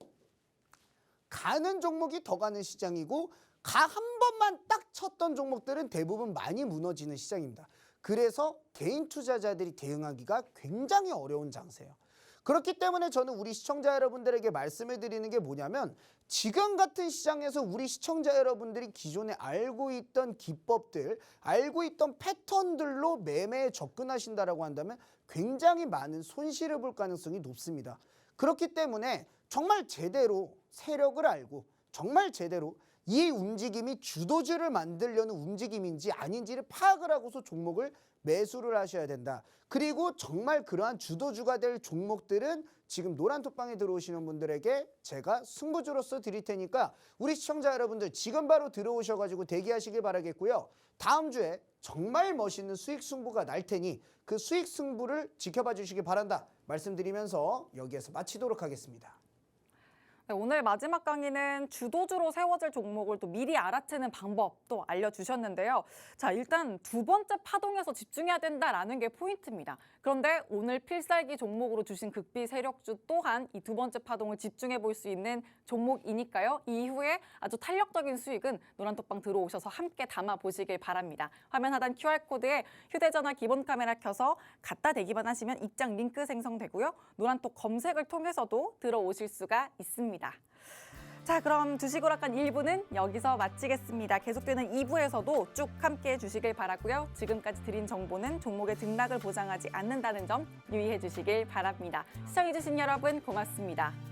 가는 종목이 더 가는 시장이고 한 번만 딱 쳤던 종목들은 대부분 많이 무너지는 시장입니다. 그래서 개인 투자자들이 대응하기가 굉장히 어려운 장세예요. 그렇기 때문에 저는 우리 시청자 여러분들에게 말씀을 드리는 게 뭐냐면 지금 같은 시장에서 우리 시청자 여러분들이 기존에 알고 있던 기법들, 알고 있던 패턴들로 매매에 접근하신다라고 한다면 굉장히 많은 손실을 볼 가능성이 높습니다. 그렇기 때문에 정말 제대로 세력을 알고 정말 제대로 이 움직임이 주도주를 만들려는 움직임인지 아닌지를 파악을 하고서 종목을 매수를 하셔야 된다. 그리고 정말 그러한 주도주가 될 종목들은 지금 노란톡방에 들어오시는 분들에게 제가 승부주로서 드릴 테니까 우리 시청자 여러분들 지금 바로 들어오셔가지고 대기하시길 바라겠고요. 다음 주에 정말 멋있는 수익 승부가 날 테니 그 수익 승부를 지켜봐 주시기 바란다. 말씀드리면서 여기에서 마치도록 하겠습니다. 네, 오늘 마지막 강의는 주도주로 세워질 종목을 또 미리 알아채는 방법도 알려주셨는데요. 자, 일단 두 번째 파동에서 집중해야 된다라는 게 포인트입니다. 그런데 오늘 필살기 종목으로 주신 극비 세력주 또한 이 두 번째 파동을 집중해 볼 수 있는 종목이니까요. 이후에 아주 탄력적인 수익은 노란톡방 들어오셔서 함께 담아보시길 바랍니다. 화면 하단 QR코드에 휴대전화 기본 카메라 켜서 갖다 대기만 하시면 입장 링크 생성되고요. 노란톡 검색을 통해서도 들어오실 수가 있습니다. 자, 그럼 주식오락관 1부는 여기서 마치겠습니다. 계속되는 2부에서도 쭉 함께해 주시길 바라고요. 지금까지 드린 정보는 종목의 등락을 보장하지 않는다는 점 유의해 주시길 바랍니다. 시청해 주신 여러분 고맙습니다.